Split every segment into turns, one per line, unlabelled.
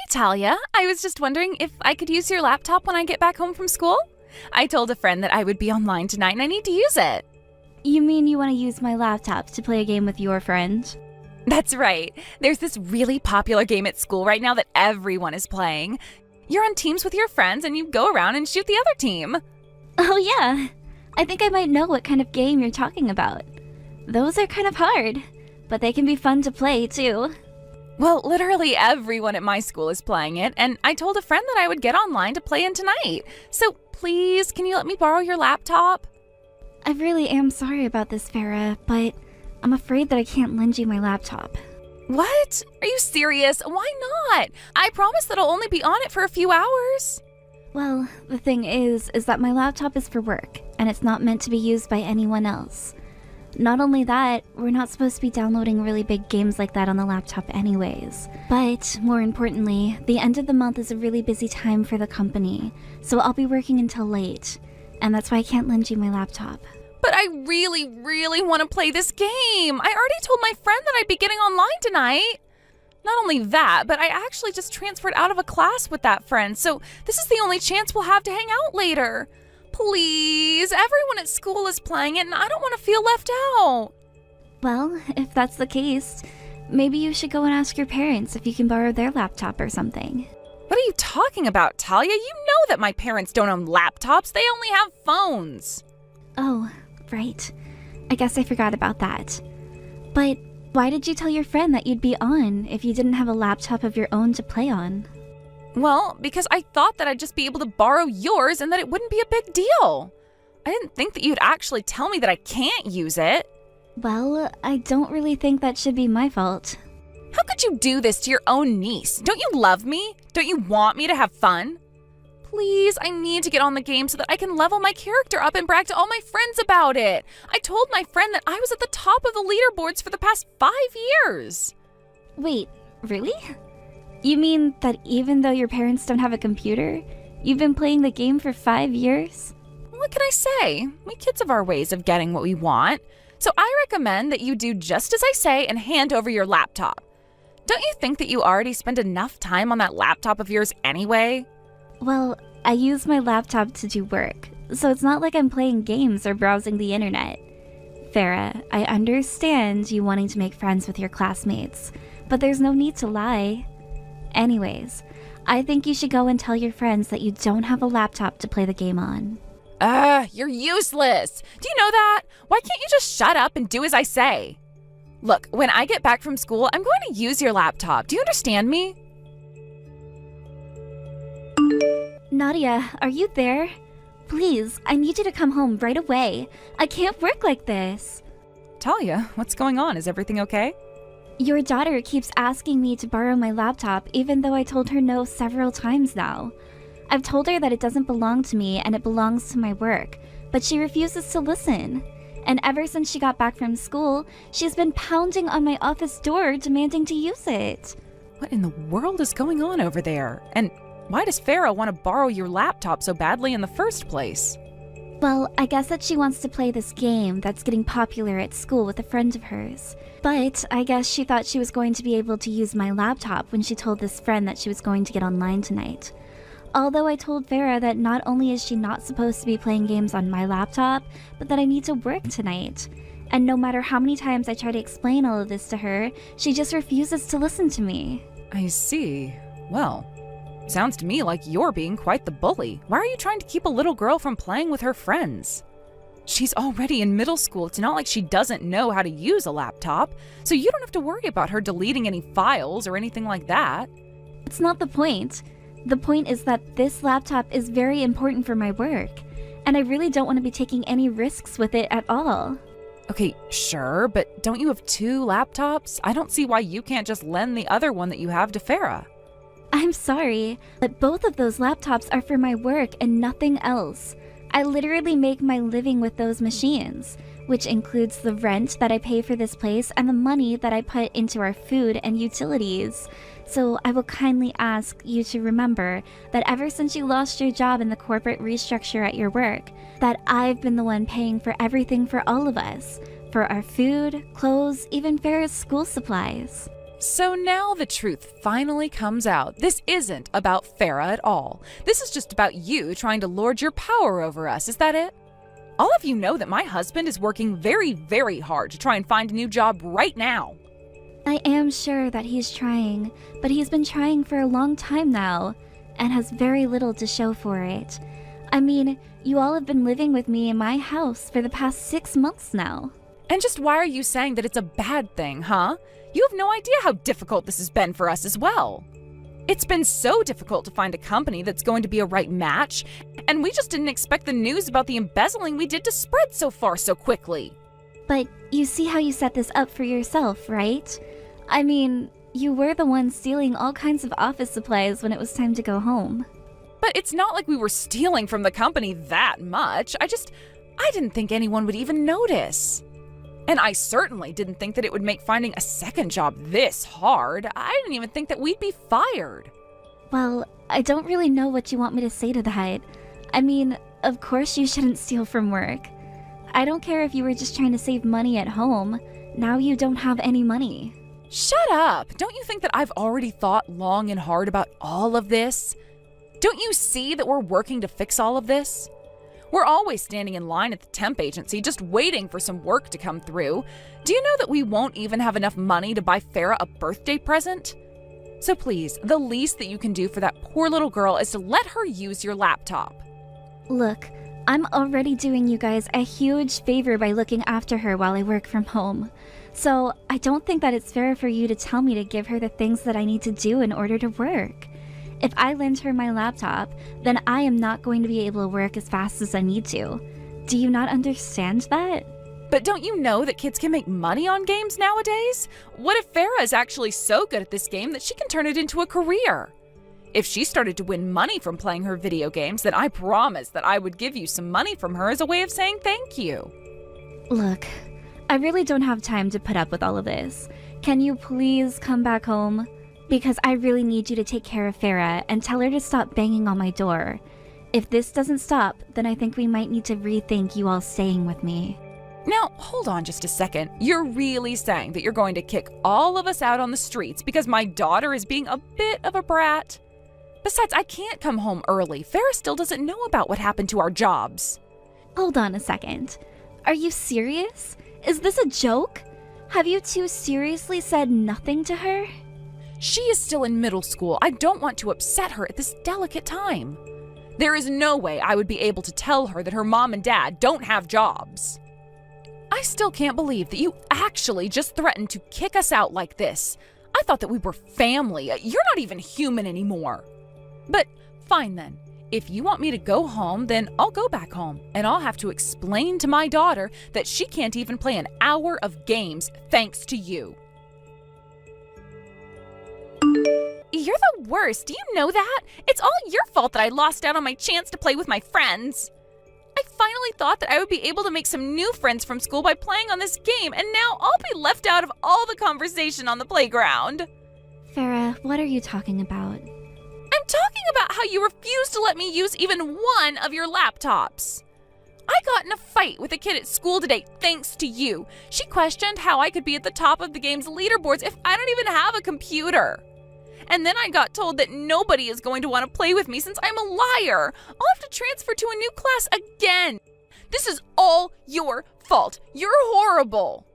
Talia, I was just wondering if I could use your laptop when I get back home from school? I told a friend that I would be online tonight and I need to use it.
You mean you want to use my laptop to play a game with your friend?
That's right. There's this really popular game at school right now that everyone is playing. You're on teams with your friends and you go around and shoot the other team.
Oh yeah, I think I might know what kind of game you're talking about. Those are kind of hard, but they can be fun to play too.
Well, literally everyone at my school is playing it, and I told a friend that I would get online to play in tonight. So please, can you let me borrow your laptop?
I really am sorry about this, Farah, but I'm afraid that I can't lend you my laptop.
What? Are you serious? Why not? I promise that I'll only be on it for a few hours.
Well, the thing is that my laptop is for work, and it's not meant to be used by anyone else. Not only that, we're not supposed to be downloading really big games like that on the laptop anyways. But, more importantly, the end of the month is a really busy time for the company, so I'll be working until late, and that's why I can't lend you my laptop.
But I really, really want to play this game. I already told my friend that I'd be getting online tonight. Not only that, but I actually just transferred out of a class with that friend, so this is the only chance we'll have to hang out later. Please, everyone at school is playing it and I don't want to feel left out.
Well, if that's the case, maybe you should go and ask your parents if you can borrow their laptop or something.
What are you talking about, Talia? You know that my parents don't own laptops. They only have phones.
Oh, right. I guess I forgot about that. But why did you tell your friend that you'd be on if you didn't have a laptop of your own to play on?
Well, because I thought that I'd just be able to borrow yours and that it wouldn't be a big deal. I didn't think that you'd actually tell me that I can't use it.
Well, I don't really think that should be my fault.
How could you do this to your own niece? Don't you love me? Don't you want me to have fun? Please, I need to get on the game so that I can level my character up and brag to all my friends about it. I told my friend that I was at the top of the leaderboards for the past 5 years.
Wait, really? You mean that even though your parents don't have a computer, you've been playing the game for 5 years?
What can I say? We kids have our ways of getting what we want. So I recommend that you do just as I say and hand over your laptop. Don't you think that you already spend enough time on that laptop of yours anyway?
Well, I use my laptop to do work, so it's not like I'm playing games or browsing the internet. Farah, I understand you wanting to make friends with your classmates, but there's no need to lie. Anyways, I think you should go and tell your friends that you don't have a laptop to play the game on.
You're useless. Do you know that? Why can't you just shut up and do as I say? Look, when I get back from school, I'm going to use your laptop. Do you understand me?
Nadia, are you there? Please, I need you to come home right away. I can't work like this.
Talia, what's going on? Is everything okay?
Your daughter keeps asking me to borrow my laptop even though I told her no several times now. I've told her that it doesn't belong to me and it belongs to my work, but she refuses to listen. And ever since she got back from school, she's been pounding on my office door demanding to use it.
What in the world is going on over there? And why does Farah want to borrow your laptop so badly in the first place?
Well, I guess that she wants to play this game that's getting popular at school with a friend of hers. But I guess she thought she was going to be able to use my laptop when she told this friend that she was going to get online tonight. Although I told Farah that not only is she not supposed to be playing games on my laptop, but that I need to work tonight. And no matter how many times I try to explain all of this to her, she just refuses to listen to me.
I see. Well, sounds to me like you're being quite the bully. Why are you trying to keep a little girl from playing with her friends? She's already in middle school. It's not like she doesn't know how to use a laptop, so you don't have to worry about her deleting any files or anything like that.
It's not the point. The point is that this laptop is very important for my work, and I really don't want to be taking any risks with it at all.
Okay, sure, but don't you have 2 laptops? I don't see why you can't just lend the other one that you have to Farah.
I'm sorry, but both of those laptops are for my work and nothing else. I literally make my living with those machines, which includes the rent that I pay for this place and the money that I put into our food and utilities. So I will kindly ask you to remember that ever since you lost your job in the corporate restructure at your work, that I've been the one paying for everything for all of us, for our food, clothes, even Farah's school supplies.
So now the truth finally comes out. This isn't about Farah at all. This is just about you trying to lord your power over us. Is that it? All of you know that my husband is working very, very hard to try and find a new job right now.
I am sure that he's trying, but he's been trying for a long time now, and has very little to show for it. I mean, you all have been living with me in my house for the past 6 months now.
And just why are you saying that it's a bad thing, huh? You have no idea how difficult this has been for us as well. It's been so difficult to find a company that's going to be a right match, and we just didn't expect the news about the embezzling we did to spread so far so quickly.
But you see how you set this up for yourself, right? I mean, you were the one stealing all kinds of office supplies when it was time to go home.
But it's not like we were stealing from the company that much. I didn't think anyone would even notice. And I certainly didn't think that it would make finding a second job this hard. I didn't even think that we'd be fired.
Well, I don't really know what you want me to say to that. I mean, of course you shouldn't steal from work. I don't care if you were just trying to save money at home. Now you don't have any money.
Shut up! Don't you think that I've already thought long and hard about all of this? Don't you see that we're working to fix all of this? We're always standing in line at the temp agency just waiting for some work to come through. Do you know that we won't even have enough money to buy Farah a birthday present? So please, the least that you can do for that poor little girl is to let her use your laptop.
Look, I'm already doing you guys a huge favor by looking after her while I work from home. So I don't think that it's fair for you to tell me to give her the things that I need to do in order to work. If I lend her my laptop, then I am not going to be able to work as fast as I need to. Do you not understand that?
But don't you know that kids can make money on games nowadays? What if Farah is actually so good at this game that she can turn it into a career? If she started to win money from playing her video games, then I promise that I would give you some money from her as a way of saying thank you.
Look, I really don't have time to put up with all of this. Can you please come back home? Because I really need you to take care of Farah and tell her to stop banging on my door. If this doesn't stop, then I think we might need to rethink you all staying with me.
Now, hold on just a second. You're really saying that you're going to kick all of us out on the streets because my daughter is being a bit of a brat? Besides, I can't come home early. Farah still doesn't know about what happened to our jobs.
Hold on a second. Are you serious? Is this a joke? Have you two seriously said nothing to her?
She is still in middle school. I don't want to upset her at this delicate time. There is no way I would be able to tell her that her mom and dad don't have jobs. I still can't believe that you actually just threatened to kick us out like this. I thought that we were family. You're not even human anymore. But fine then. If you want me to go home, then I'll go back home, and I'll have to explain to my daughter that she can't even play an hour of games thanks to you. You're the worst. Do you know that? It's all your fault that I lost out on my chance to play with my friends. I finally thought that I would be able to make some new friends from school by playing on this game, and now I'll be left out of all the conversation on the playground.
Farah, what are you talking about?
I'm talking about how you refused to let me use even one of your laptops. I got in a fight with a kid at school today thanks to you. She questioned how I could be at the top of the game's leaderboards if I don't even have a computer. And then I got told that nobody is going to want to play with me since I'm a liar. I'll have to transfer to a new class again. This is all your fault. You're horrible.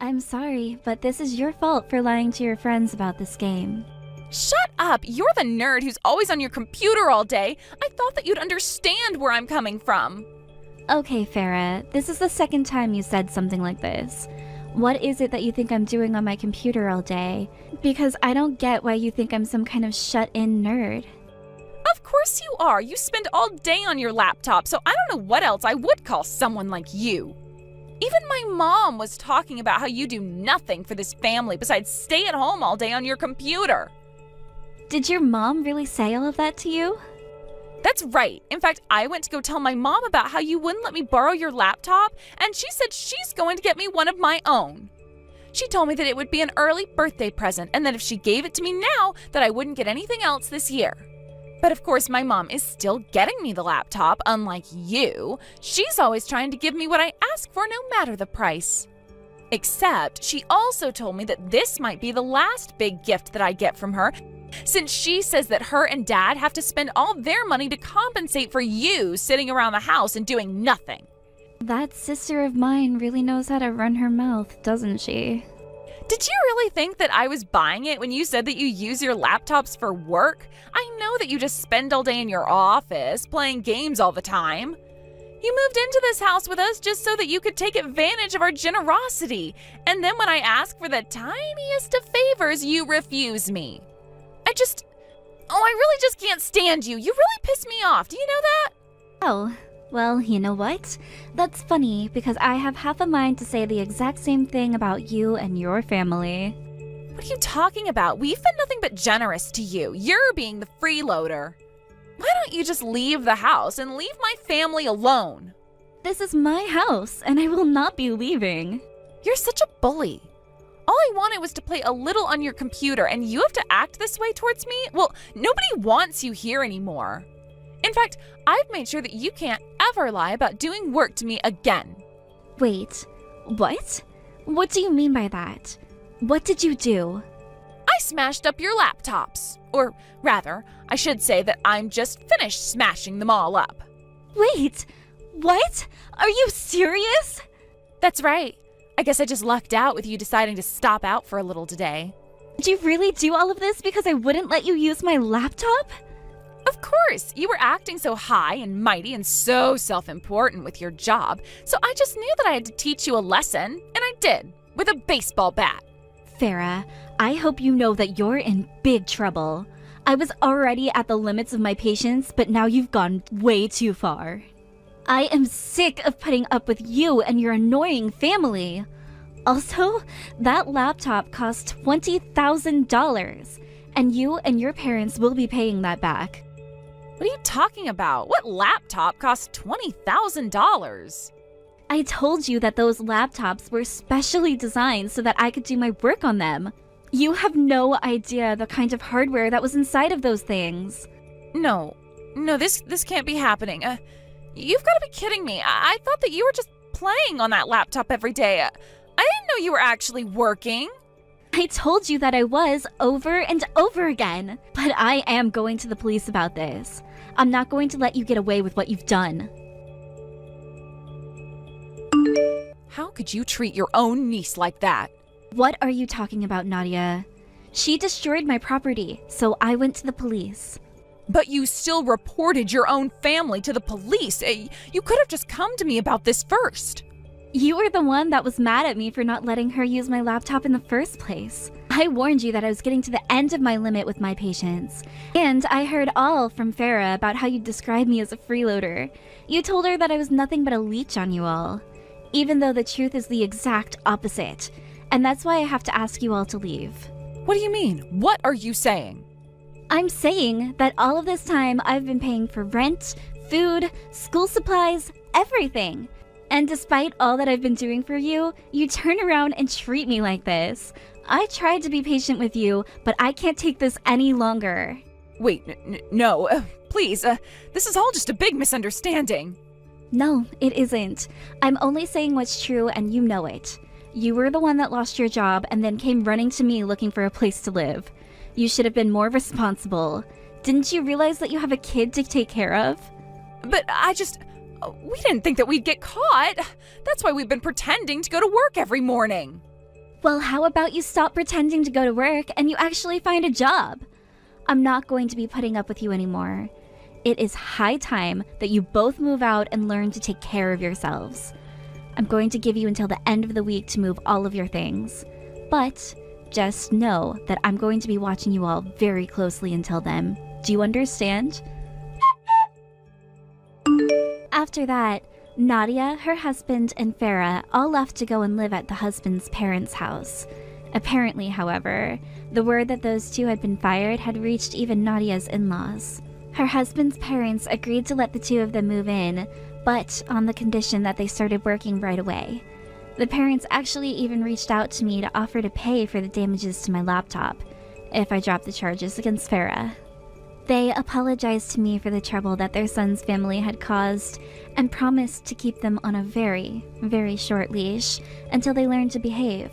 I'm sorry, but this is your fault for lying to your friends about this game.
Shut up. You're the nerd who's always on your computer all day. I thought that you'd understand where I'm coming from.
Okay, Farah, this is the second time you said something like this. What is it that you think I'm doing on my computer all day? Because I don't get why you think I'm some kind of shut-in nerd.
Of course you are. You spend all day on your laptop, so I don't know what else I would call someone like you. Even my mom was talking about how you do nothing for this family besides stay at home all day on your computer.
Did your mom really say all of that to you?
That's right. In fact, I went to go tell my mom about how you wouldn't let me borrow your laptop, and she said she's going to get me one of my own. She told me that it would be an early birthday present, and that if she gave it to me now, that I wouldn't get anything else this year. But of course, my mom is still getting me the laptop, unlike you. She's always trying to give me what I ask for, no matter the price. Except she also told me that this might be the last big gift that I get from her, since she says that her and Dad have to spend all their money to compensate for you sitting around the house and doing nothing.
That sister of mine really knows how to run her mouth, doesn't she?
Did you really think that I was buying it when you said that you use your laptops for work? I know that you just spend all day in your office playing games all the time. You moved into this house with us just so that you could take advantage of our generosity. And then when I ask for the tiniest of favors, you refuse me. I really just can't stand you. You really piss me off. Do you know that?
Oh, well, you know what? That's funny because I have half a mind to say the exact same thing about you and your family.
What are you talking about? We've been nothing but generous to you. You're being the freeloader. Why don't you just leave the house and leave my family alone?
This is my house, and I will not be leaving.
You're such a bully. All I wanted was to play a little on your computer, and you have to act this way towards me? Well, nobody wants you here anymore. In fact, I've made sure that you can't ever lie about doing work to me again.
Wait, what? What do you mean by that? What did you do?
I smashed up your laptops. Or rather, I should say that I'm just finished smashing them all up.
Wait, what? Are you serious?
That's right. I guess I just lucked out with you deciding to stop out for a little today.
Did you really do all of this because I wouldn't let you use my laptop?
Of course, you were acting so high and mighty and so self-important with your job, so I just knew that I had to teach you a lesson, and I did, with a baseball bat.
Farah, I hope you know that you're in big trouble. I was already at the limits of my patience, but now you've gone way too far. I am sick of putting up with you and your annoying family. Also, that laptop cost $20,000, and you and your parents will be paying that back.
What are you talking about? What laptop cost $20,000?
I told you that those laptops were specially designed so that I could do my work on them. You have no idea the kind of hardware that was inside of those things.
No, this can't be happening. You've got to be kidding me. I thought that you were just playing on that laptop every day. I didn't know you were actually working.
I told you that I was over and over again, but I am going to the police about this. I'm not going to let you get away with what you've done.
How could you treat your own niece like that?
What are you talking about, Nadia? She destroyed my property, so I went to the police.
But you still reported your own family to the police. You could have just come to me about this first.
You were the one that was mad at me for not letting her use my laptop in the first place. I warned you that I was getting to the end of my limit with my patience. And I heard all from Farah about how you described me as a freeloader. You told her that I was nothing but a leech on you all. Even though the truth is the exact opposite. And that's why I have to ask you all to leave.
What do you mean? What are you saying?
I'm saying that all of this time I've been paying for rent, food, school supplies, everything. And despite all that I've been doing for you, you turn around and treat me like this. I tried to be patient with you, but I can't take this any longer.
Wait, no, please, this is all just a big misunderstanding.
No, it isn't. I'm only saying what's true and you know it. You were the one that lost your job and then came running to me looking for a place to live. You should have been more responsible. Didn't you realize that you have a kid to take care of?
But we didn't think that we'd get caught. That's why we've been pretending to go to work every morning.
Well, how about you stop pretending to go to work and you actually find a job? I'm not going to be putting up with you anymore. It is high time that you both move out and learn to take care of yourselves. I'm going to give you until the end of the week to move all of your things. But just know that I'm going to be watching you all very closely until then. Do you understand? After that, Nadia, her husband, and Farah all left to go and live at the husband's parents' house. Apparently, however, the word that those two had been fired had reached even Nadia's in-laws. Her husband's parents agreed to let the two of them move in, but on the condition that they started working right away. The parents actually even reached out to me to offer to pay for the damages to my laptop if I dropped the charges against Farah. They apologized to me for the trouble that their son's family had caused and promised to keep them on a very, very short leash until they learned to behave.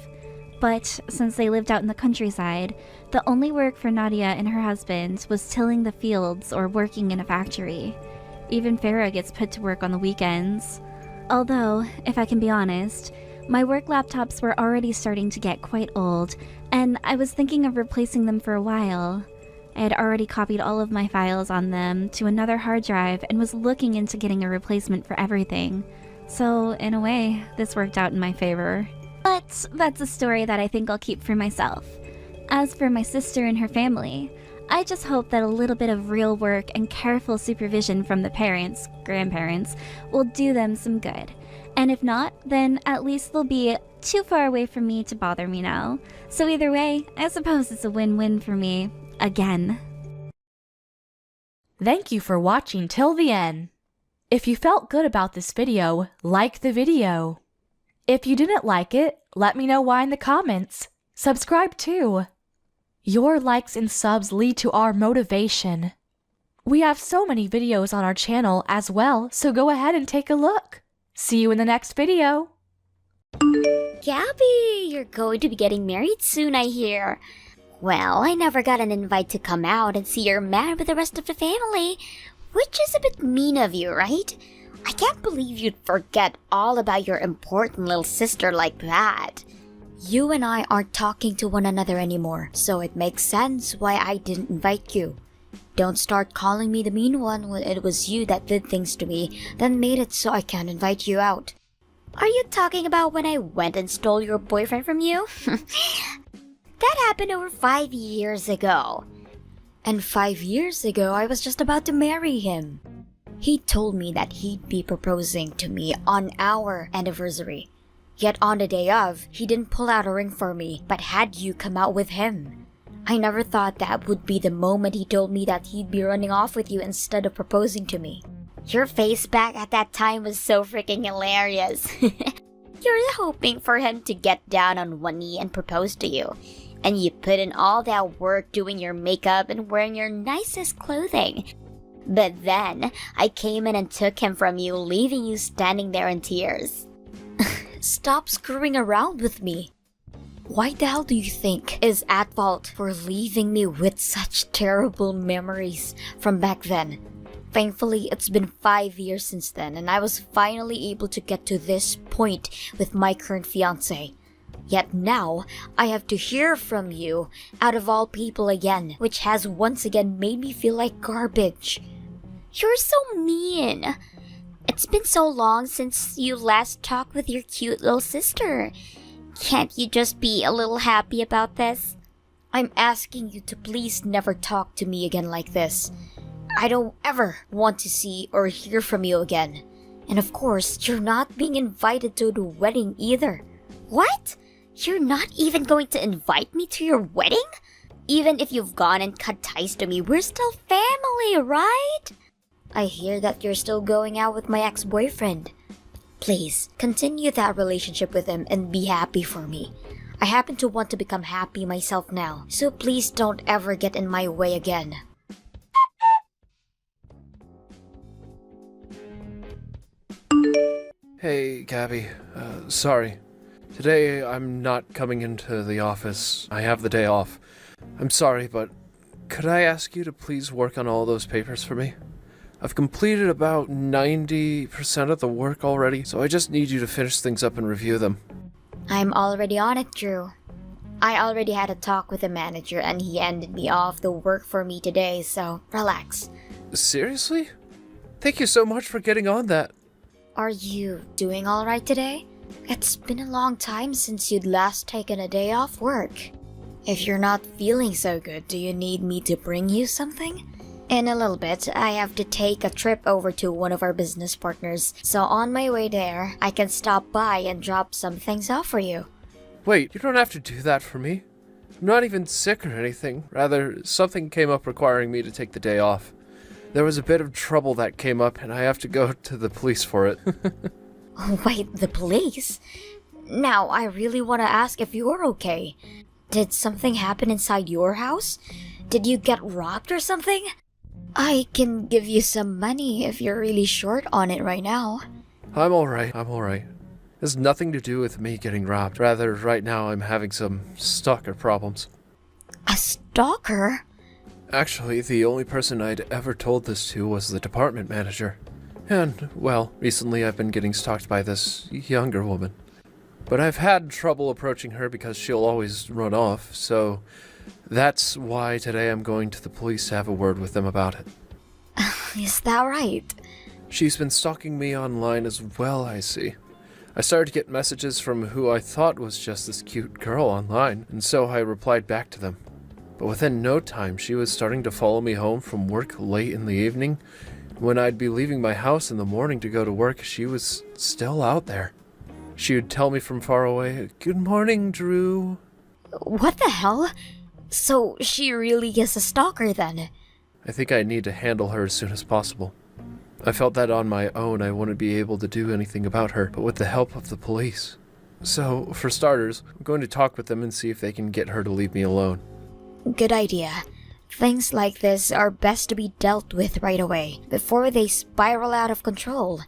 But since they lived out in the countryside, the only work for Nadia and her husband was tilling the fields or working in a factory. Even Farah gets put to work on the weekends. Although, if I can be honest, my work laptops were already starting to get quite old, and I was thinking of replacing them for a while. I had already copied all of my files on them to another hard drive and was looking into getting a replacement for everything. So, in a way, this worked out in my favor. But that's a story that I think I'll keep for myself. As for my sister and her family, I just hope that a little bit of real work and careful supervision from the parents, grandparents, will do them some good. And if not, then at least they'll be too far away from me to bother me now. So either way, I suppose it's a win-win for me. Again.
Thank you for watching till the end. If you felt good about this video, like the video. If you didn't like it, let me know why in the comments. Subscribe too. Your likes and subs lead to our motivation. We have so many videos on our channel as well, so go ahead and take a look. See you in the next video.
Gabby, you're going to be getting married soon, I hear. Well, I never got an invite to come out and see your man with the rest of the family, which is a bit mean of you, right? I can't believe you'd forget all about your important little sister like that. You and I aren't talking to one another anymore, so it makes sense why I didn't invite you. Don't start calling me the mean one when it was you that did things to me, then made it so I can't invite you out. Are you talking about when I went and stole your boyfriend from you? That happened over 5 years ago. And 5 years ago, I was just about to marry him. He told me that he'd be proposing to me on our anniversary. Yet on the day of, he didn't pull out a ring for me, but had you come out with him. I never thought that would be the moment he told me that he'd be running off with you instead of proposing to me. Your face back at that time was so freaking hilarious. You're hoping for him to get down on one knee and propose to you. And you put in all that work doing your makeup and wearing your nicest clothing. But then, I came in and took him from you, leaving you standing there in tears. Stop screwing around with me. Why the hell do you think is at fault for leaving me with such terrible memories from back then? Thankfully, it's been 5 years since then, and I was finally able to get to this point with my current fiancé. Yet now, I have to hear from you, out of all people again, which has once again made me feel like garbage. You're so mean. It's been so long since you last talked with your cute little sister. Can't you just be a little happy about this? I'm asking you to please never talk to me again like this. I don't ever want to see or hear from you again. And of course, you're not being invited to the wedding either. What? You're not even going to invite me to your wedding? Even if you've gone and cut ties to me, we're still family, right? I hear that you're still going out with my ex-boyfriend. Please, continue that relationship with him and be happy for me. I happen to want to become happy myself now, so please don't ever get in my way again.
Hey, Gabby. Sorry. Today, I'm not coming into the office. I have the day off. I'm sorry, but could I ask you to please work on all those papers for me? I've completed about 90% of the work already, so I just need you to finish things up and review them.
I'm already on it, Drew. I already had a talk with the manager and he ended me off the work for me today, so relax.
Seriously? Thank you so much for getting on that.
Are you doing alright today? It's been a long time since you'd last taken a day off work. If you're not feeling so good, do you need me to bring you something? In a little bit, I have to take a trip over to one of our business partners, so on my way there, I can stop by and drop some things off for you.
Wait, you don't have to do that for me. I'm not even sick or anything. Rather, something came up requiring me to take the day off. There was a bit of trouble that came up, and I have to go to the police for it.
Wait, the police? Now, I really want to ask if you're okay. Did something happen inside your house? Did you get robbed or something? I can give you some money if you're really short on it right now.
I'm alright. It has nothing to do with me getting robbed. Rather, right now I'm having some stalker problems.
A stalker?
Actually, the only person I'd ever told this to was the department manager. And, well, recently I've been getting stalked by this younger woman. But I've had trouble approaching her because she'll always run off, so that's why today I'm going to the police to have a word with them about it.
Is that right?
She's been stalking me online as well, I see. I started to get messages from who I thought was just this cute girl online, and so I replied back to them. But within no time, she was starting to follow me home from work late in the evening. When I'd be leaving my house in the morning to go to work, she was still out there. She would tell me from far away, "Good morning, Drew."
What the hell? So she really is a stalker then?
I think I need to handle her as soon as possible. I felt that on my own I wouldn't be able to do anything about her, but with the help of the police. So, for starters, I'm going to talk with them and see if they can get her to leave me alone.
Good idea. Things like this are best to be dealt with right away, before they spiral out of control.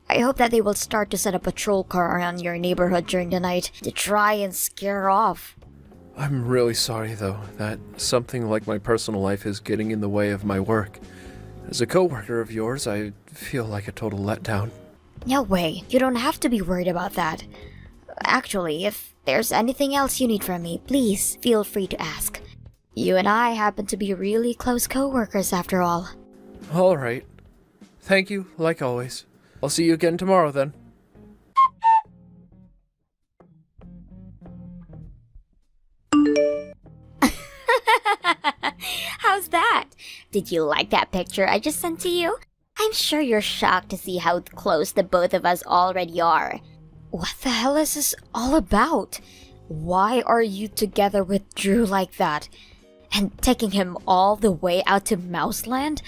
I hope that they will start to set a patrol car around your neighborhood during the night to try and scare her off.
I'm really sorry, though, that something like my personal life is getting in the way of my work. As a coworker of yours, I feel like a total letdown.
No way, you don't have to be worried about that. Actually, if there's anything else you need from me, please feel free to ask. You and I happen to be really close coworkers after all.
Alright. Thank you, like always. I'll see you again tomorrow, then.
How's that? Did you like that picture I just sent to you? I'm sure you're shocked to see how close the both of us already are. What the hell is this all about? Why are you together with Drew like that? And taking him all the way out to Mouseland?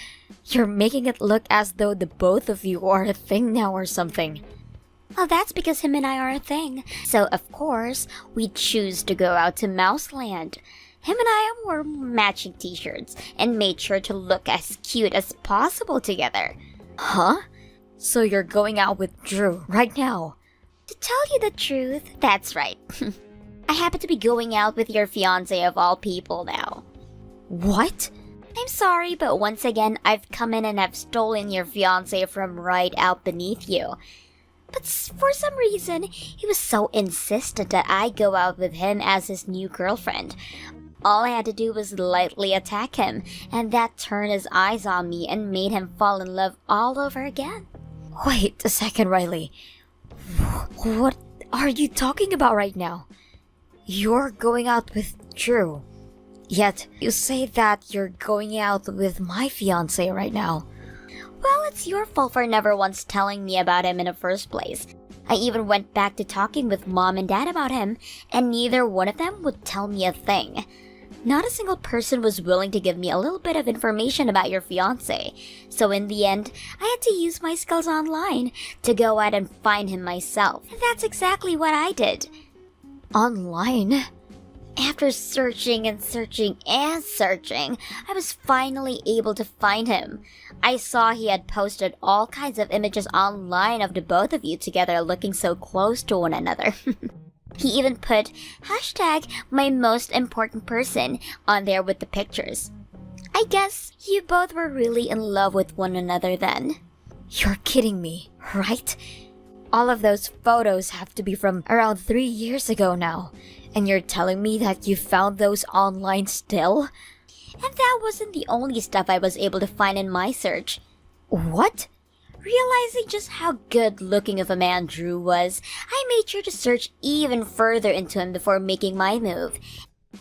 You're making it look as though the both of you are a thing now or something. Well, that's because him and I are a thing. So, of course, we choose to go out to Mouseland. Him and I wore matching t-shirts and made sure to look as cute as possible together. Huh? So you're going out with Drew right now? To tell you the truth, that's right. I happen to be going out with your fiancé of all people now. What? I'm sorry, but once again, I've come in and I've stolen your fiancé from right out beneath you. But for some reason, he was so insistent that I go out with him as his new girlfriend. All I had to do was lightly attack him, and that turned his eyes on me and made him fall in love all over again. Wait a second, Riley. What are you talking about right now? You're going out with Drew. Yet, you say that you're going out with my fiancé right now. Well, it's your fault for never once telling me about him in the first place. I even went back to talking with Mom and Dad about him, and neither one of them would tell me a thing. Not a single person was willing to give me a little bit of information about your fiancé, so in the end, I had to use my skills online to go out and find him myself. And that's exactly what I did. Online? After searching and searching and searching, I was finally able to find him. I saw he had posted all kinds of images online of the both of you together looking so close to one another. He even put hashtag my most important person on there with the pictures. I guess you both were really in love with one another then. You're kidding me, right? All of those photos have to be from around 3 years ago now. And you're telling me that you found those online still? And that wasn't the only stuff I was able to find in my search. What? Realizing just how good looking of a man Drew was, I made sure to search even further into him before making my move.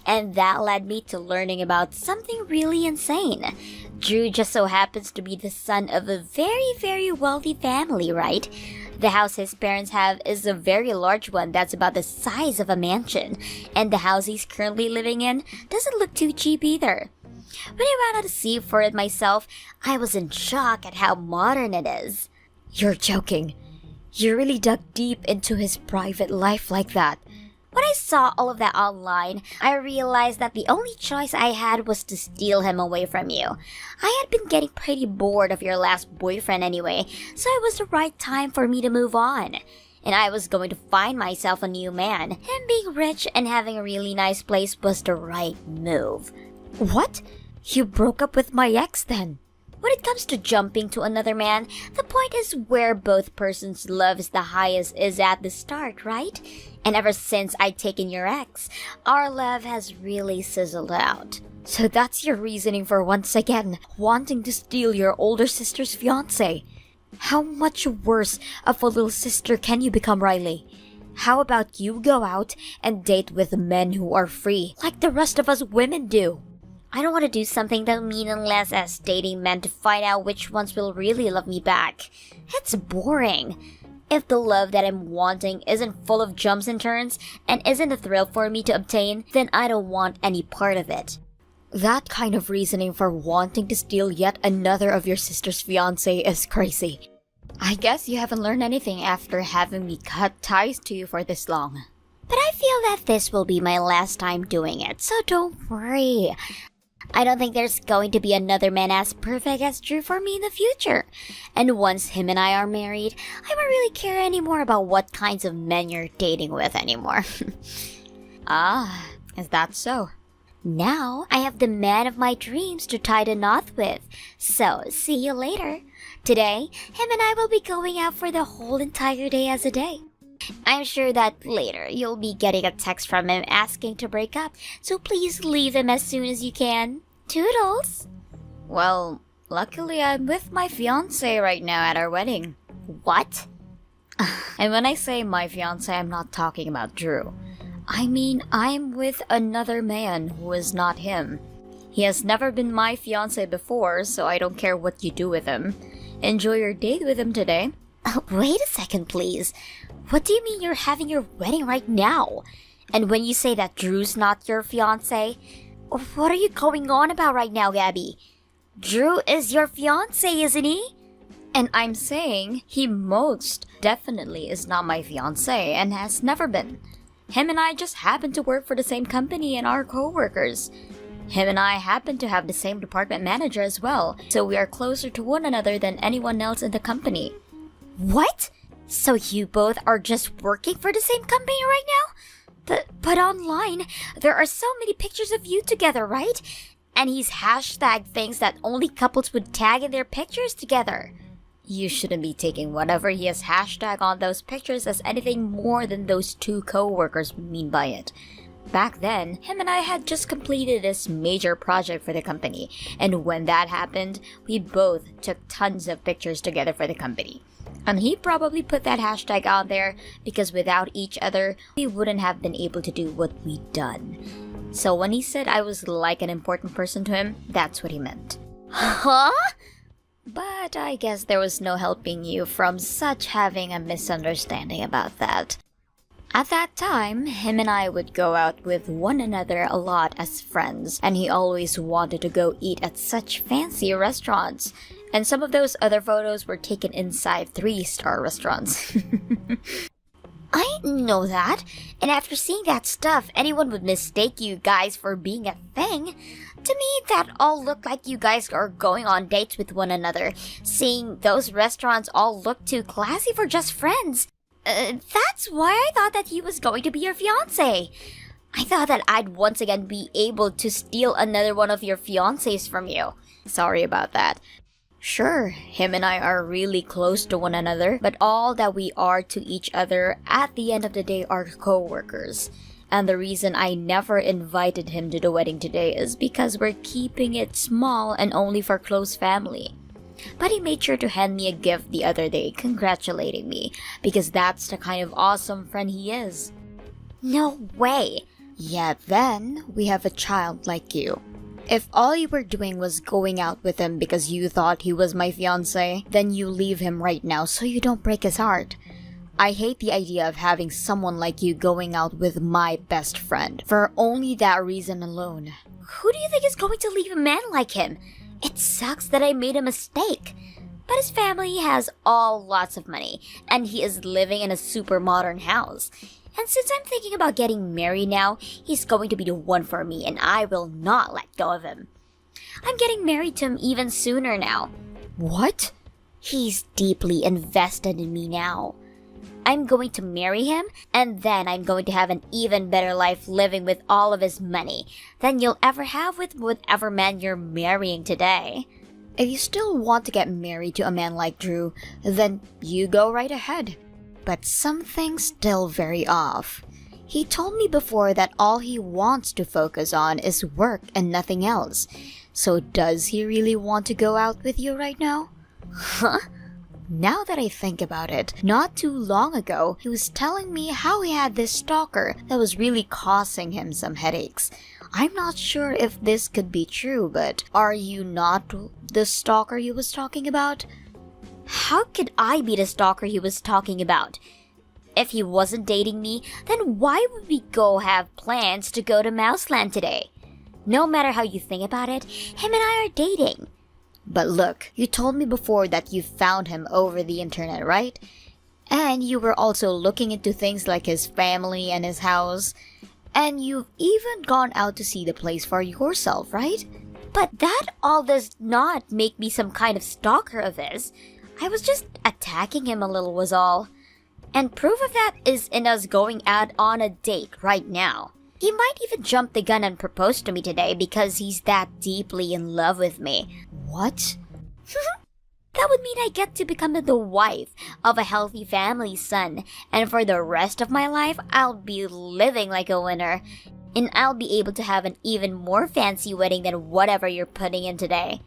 And that led me to learning about something really insane. Drew just so happens to be the son of a very, very wealthy family, right? The house his parents have is a very large one that's about the size of a mansion, and the house he's currently living in doesn't look too cheap either. When I ran out to see for it myself, I was in shock at how modern it is. You're joking. You really dug deep into his private life like that. When I saw all of that online, I realized that the only choice I had was to steal him away from you. I had been getting pretty bored of your last boyfriend anyway, so it was the right time for me to move on. And I was going to find myself a new man. Him being rich and having a really nice place was the right move. What? You broke up with my ex then? When it comes to jumping to another man, the point is where both persons' love is the highest is at the start, right? And ever since I'd taken your ex, our love has really sizzled out. So that's your reasoning for once again wanting to steal your older sister's fiancé. How much worse of a little sister can you become, Riley? How about you go out and date with men who are free, like the rest of us women do? I don't want to do something that meaningless as dating men to find out which ones will really love me back. It's boring. If the love that I'm wanting isn't full of jumps and turns and isn't a thrill for me to obtain, then I don't want any part of it. That kind of reasoning for wanting to steal yet another of your sister's fiancé is crazy. I guess you haven't learned anything after having me cut ties to you for this long. But I feel that this will be my last time doing it, so don't worry. I don't think there's going to be another man as perfect as Drew for me in the future. And once him and I are married, I won't really care anymore about what kinds of men you're dating with anymore. Ah, is that so? Now, I have the man of my dreams to tie the knot with. So, see you later. Today, him and I will be going out for the whole entire day as a day. I'm sure that later you'll be getting a text from him asking to break up, so please leave him as soon as you can. Toodles! Well, luckily I'm with my fiancé right now at our wedding. What? And when I say my fiancé, I'm not talking about Drew. I mean, I'm with another man who is not him. He has never been my fiancé before, so I don't care what you do with him. Enjoy your date with him today. Wait a second, please. What do you mean you're having your wedding right now? And when you say that Drew's not your fiancé, what are you going on about right now, Gabby? Drew is your fiancé, isn't he? And I'm saying he most definitely is not my fiancé and has never been. Him and I just happen to work for the same company and are co-workers. Him and I happen to have the same department manager as well, so we are closer to one another than anyone else in the company. What? So you both are just working for the same company right now? But online, there are so many pictures of you together, right? And he's hashtagged things that only couples would tag in their pictures together. You shouldn't be taking whatever he has hashtagged on those pictures as anything more than those two co-workers mean by it. Back then, him and I had just completed this major project for the company, and when that happened, we both took tons of pictures together for the company. And he probably put that hashtag out there because without each other, we wouldn't have been able to do what we'd done. So when he said I was like an important person to him, that's what he meant. Huh? But I guess there was no helping you from such having a misunderstanding about that. At that time, him and I would go out with one another a lot as friends, and he always wanted to go eat at such fancy restaurants. And some of those other photos were taken inside 3-star restaurants. I know that, and after seeing that stuff, anyone would mistake you guys for being a thing. To me, that all looked like you guys are going on dates with one another, seeing those restaurants all look too classy for just friends. That's why I thought that he was going to be your fiancé. I thought that I'd once again be able to steal another one of your fiancés from you. Sorry about that. Sure, him and I are really close to one another, but all that we are to each other at the end of the day are co-workers. And the reason I never invited him to the wedding today is because we're keeping it small and only for close family. But he made sure to hand me a gift the other day congratulating me, because that's the kind of awesome friend he is. No way! Yet then, we have a child like you. If all you were doing was going out with him because you thought he was my fiancé, then you leave him right now so you don't break his heart. I hate the idea of having someone like you going out with my best friend, for only that reason alone. Who do you think is going to leave a man like him? It sucks that I made a mistake. But his family has all lots of money, and he is living in a super modern house. And since I'm thinking about getting married now, he's going to be the one for me and I will not let go of him. I'm getting married to him even sooner now. What? He's deeply invested in me now. I'm going to marry him, and then I'm going to have an even better life living with all of his money than you'll ever have with whatever man you're marrying today. If you still want to get married to a man like Drew, then you go right ahead. But something's still very off. He told me before that all he wants to focus on is work and nothing else. So does he really want to go out with you right now? Huh? Now that I think about it, not too long ago, he was telling me how he had this stalker that was really causing him some headaches. I'm not sure if this could be true, but are you not the stalker he was talking about? How could I be the stalker he was talking about? If he wasn't dating me, then why would we go have plans to go to Mouseland today? No matter how you think about it, him and I are dating. But look, you told me before that you found him over the internet, right? And you were also looking into things like his family and his house. And you've even gone out to see the place for yourself, right? But that all does not make me some kind of stalker of his. I was just attacking him a little was all. And proof of that is in us going out on a date right now. He might even jump the gun and propose to me today because he's that deeply in love with me. What? That would mean I get to become the wife of a healthy family son, and for the rest of my life, I'll be living like a winner. And I'll be able to have an even more fancy wedding than whatever you're putting in today.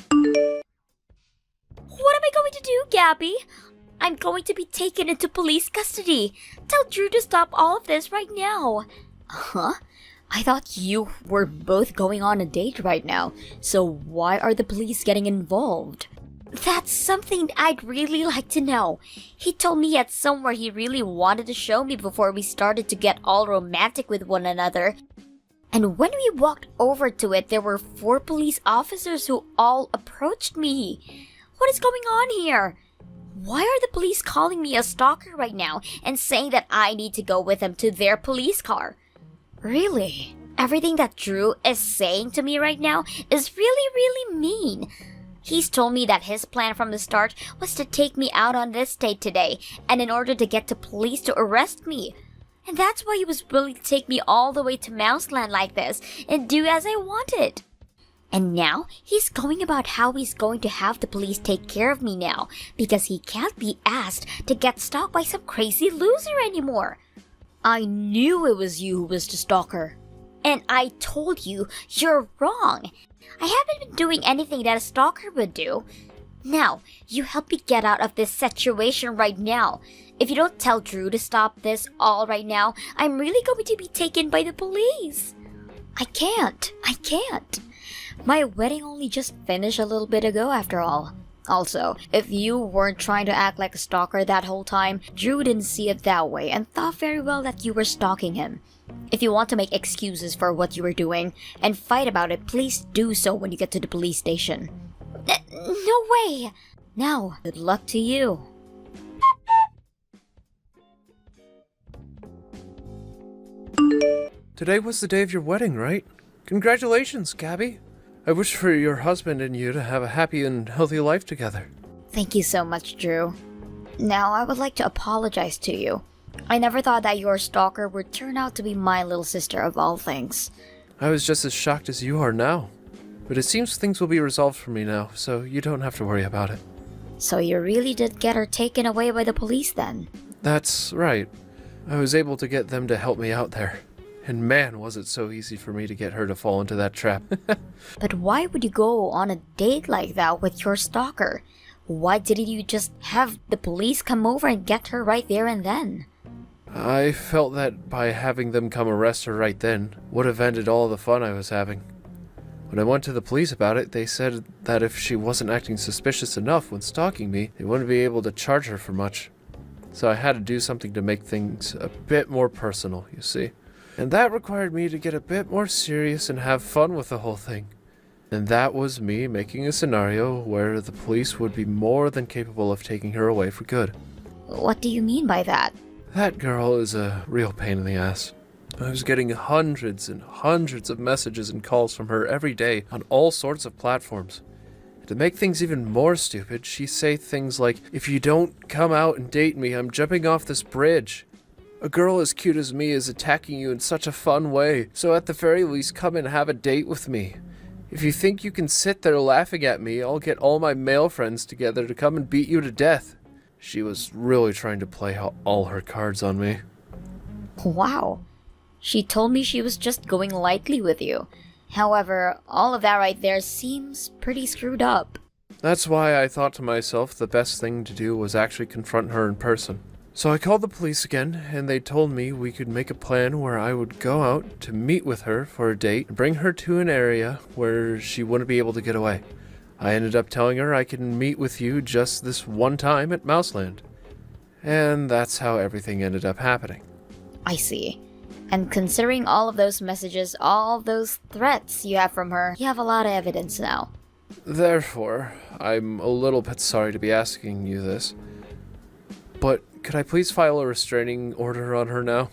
What am I going to do, Gabby? I'm going to be taken into police custody. Tell Drew to stop all of this right now. Huh? I thought you were both going on a date right now, so why are the police getting involved? That's something I'd really like to know. He told me he had somewhere he really wanted to show me before we started to get all romantic with one another. And when we walked over to it, there were 4 police officers who all approached me. What is going on here? Why are the police calling me a stalker right now and saying that I need to go with them to their police car? Really? Everything that Drew is saying to me right now is really mean. He's told me that his plan from the start was to take me out on this date today, and in order to get the police to arrest me. And that's why he was willing to take me all the way to Mouseland like this and do as I wanted. And now he's going about how he's going to have the police take care of me now because he can't be asked to get stalked by some crazy loser anymore. I knew it was you who was the stalker. And I told you, you're wrong. I haven't been doing anything that a stalker would do. Now, you help me get out of this situation right now. If you don't tell Drew to stop this all right now, I'm really going to be taken by the police. I can't. My wedding only just finished a little bit ago after all. Also, if you weren't trying to act like a stalker that whole time, Drew didn't see it that way and thought very well that you were stalking him. If you want to make excuses for what you were doing and fight about it, please do so when you get to the police station. No way! Now, good luck to you.
Today was the day of your wedding, right? Congratulations, Gabby. I wish for your husband and you to have a happy and healthy life together.
Thank you so much, Drew. Now, I would like to apologize to you. I never thought that your stalker would turn out to be my little sister of all things.
I was just as shocked as you are now. But it seems things will be resolved for me now, so you don't have to worry about it.
So you really did get her taken away by the police then?
That's right. I was able to get them to help me out there. And man, was it so easy for me to get her to fall into that trap.
But why would you go on a date like that with your stalker? Why didn't you just have the police come over and get her right there and then?
I felt that by having them come arrest her right then would have ended all the fun I was having. When I went to the police about it, they said that if she wasn't acting suspicious enough when stalking me, they wouldn't be able to charge her for much. So I had to do something to make things a bit more personal, you see. And that required me to get a bit more serious and have fun with the whole thing. And that was me making a scenario where the police would be more than capable of taking her away for good.
What do you mean by that?
That girl is a real pain in the ass. I was getting hundreds and hundreds of messages and calls from her every day on all sorts of platforms. To make things even more stupid, she'd say things like, "If you don't come out and date me, I'm jumping off this bridge. A girl as cute as me is attacking you in such a fun way, so at the very least come and have a date with me. If you think you can sit there laughing at me, I'll get all my male friends together to come and beat you to death." She was really trying to play all her cards on me.
Wow. She told me she was just going lightly with you. However, all of that right there seems pretty screwed up.
That's why I thought to myself the best thing to do was actually confront her in person. So I called the police again, and they told me we could make a plan where I would go out to meet with her for a date and bring her to an area where she wouldn't be able to get away. I ended up telling her I can meet with you just this one time at Mouseland. And that's how everything ended up happening.
I see. And considering all of those messages, all those threats you have from her, you have a lot of evidence now.
Therefore, I'm a little bit sorry to be asking you this, but could I please file a restraining order on her now?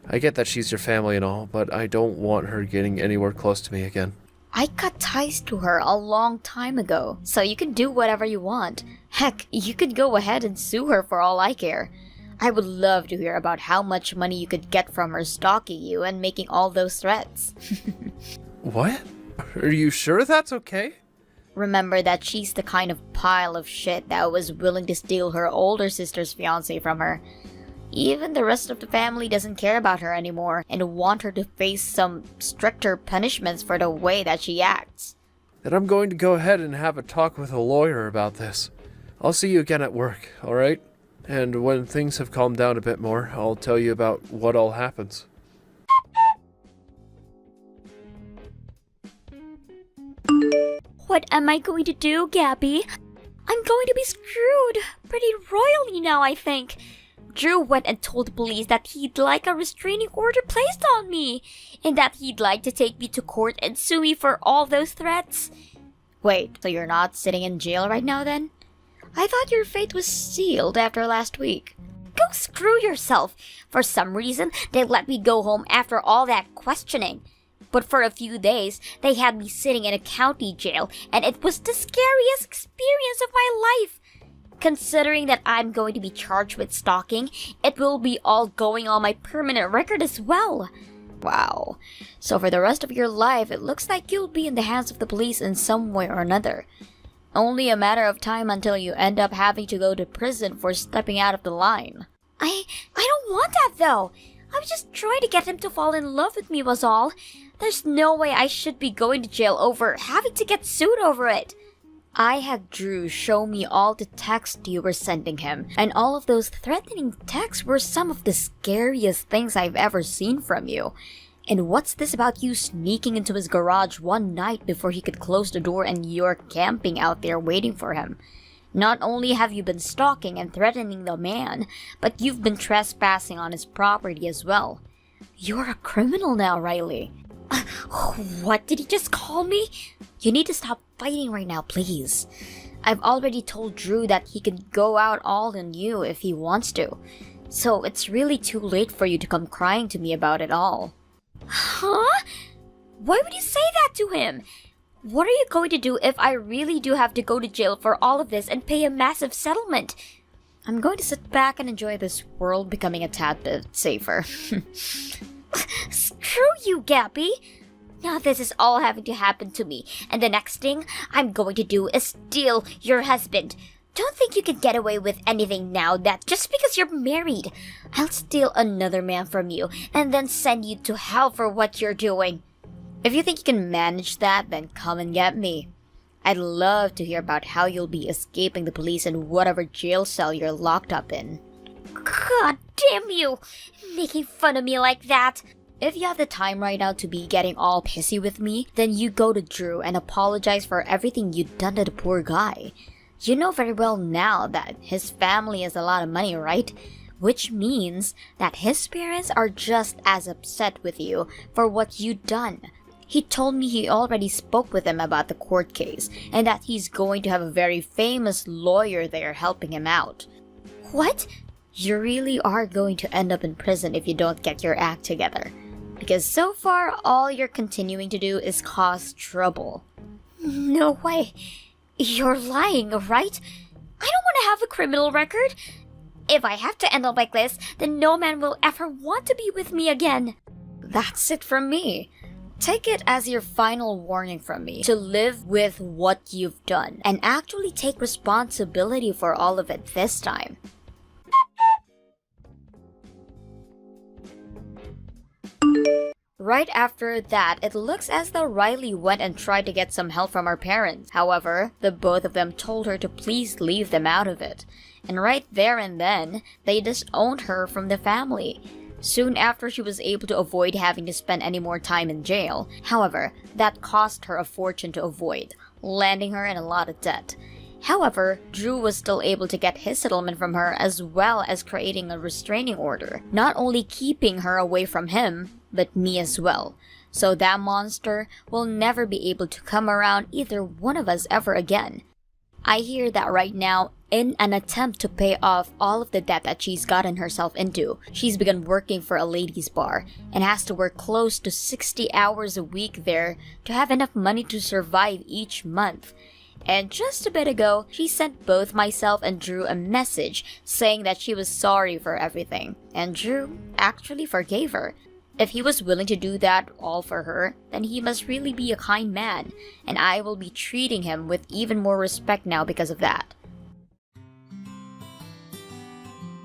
I get that she's your family and all, but I don't want her getting anywhere close to me again.
I cut ties to her a long time ago, so you can do whatever you want. Heck, you could go ahead and sue her for all I care. I would love to hear about how much money you could get from her stalking you and making all those threats.
What? Are you sure that's okay?
Remember that she's the kind of pile of shit that was willing to steal her older sister's fiancé from her. Even the rest of the family doesn't care about her anymore and want her to face some stricter punishments for the way that she acts.
Then I'm going to go ahead and have a talk with a lawyer about this. I'll see you again at work, alright? And when things have calmed down a bit more, I'll tell you about what all happens.
What am I going to do, Gabby? I'm going to be screwed pretty royally now, I think. Drew went and told the police that he'd like a restraining order placed on me, and that he'd like to take me to court and sue me for all those threats. Wait, so you're not sitting in jail right now then? I thought your fate was sealed after last week. Go screw yourself. For some reason, they let me go home after all that questioning. But for a few days, they had me sitting in a county jail, and it was the scariest experience of my life. Considering that I'm going to be charged with stalking, it will be all going on my permanent record as well. Wow. So for the rest of your life, it looks like you'll be in the hands of the police in some way or another. Only a matter of time until you end up having to go to prison for stepping out of the line. I don't want that though. I was just trying to get him to fall in love with me was all. There's no way I should be going to jail over having to get sued over it. I had Drew show me all the texts you were sending him, and all of those threatening texts were some of the scariest things I've ever seen from you. And what's this about you sneaking into his garage one night before he could close the door and you're camping out there waiting for him? Not only have you been stalking and threatening the man, but you've been trespassing on his property as well. You're a criminal now, Riley. What did he just call me? You need to stop fighting right now, please. I've already told Drew that he can go out all on you if he wants to. So it's really too late for you to come crying to me about it all. Huh? Why would you say that to him? What are you going to do if I really do have to go to jail for all of this and pay a massive settlement? I'm going to sit back and enjoy this world becoming a tad bit safer. Screw you, Gabby! Now this is all having to happen to me, and the next thing I'm going to do is steal your husband. Don't think you can get away with anything now that just because you're married. I'll steal another man from you, and then send you to hell for what you're doing. If you think you can manage that, then come and get me. I'd love to hear about how you'll be escaping the police in whatever jail cell you're locked up in. God damn you! Making fun of me like that! If you have the time right now to be getting all pissy with me, then you go to Drew and apologize for everything you've done to the poor guy. You know very well now that his family has a lot of money, right? Which means that his parents are just as upset with you for what you've done. He told me he already spoke with him about the court case and that he's going to have a very famous lawyer there helping him out. What? You really are going to end up in prison if you don't get your act together. Because so far, all you're continuing to do is cause trouble. No way. You're lying, right? I don't want to have a criminal record. If I have to end up like this, then no man will ever want to be with me again. That's it from me. Take it as your final warning from me to live with what you've done and actually take responsibility for all of it this time. Right after that, it looks as though Riley went and tried to get some help from her parents. However, the both of them told her to please leave them out of it. And right there and then, they disowned her from the family. Soon after, she was able to avoid having to spend any more time in jail. However, that cost her a fortune to avoid, landing her in a lot of debt. However, Drew was still able to get his settlement from her as well as creating a restraining order, not only keeping her away from him, but me as well. So that monster will never be able to come around either one of us ever again. I hear that right now, in an attempt to pay off all of the debt that she's gotten herself into, she's begun working for a ladies' bar and has to work close to 60 hours a week there to have enough money to survive each month. And just a bit ago, she sent both myself and Drew a message saying that she was sorry for everything, and Drew actually forgave her. If he was willing to do that all for her, then he must really be a kind man, and I will be treating him with even more respect now because of that.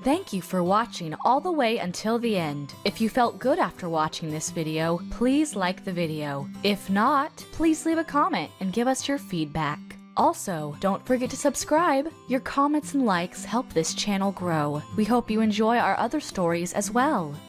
Thank you for watching all the way until the end. If you felt good after watching this video, please like the video. If not, please leave a comment and give us your feedback. Also, don't forget to subscribe. Your comments and likes help this channel grow. We hope you enjoy our other stories as well.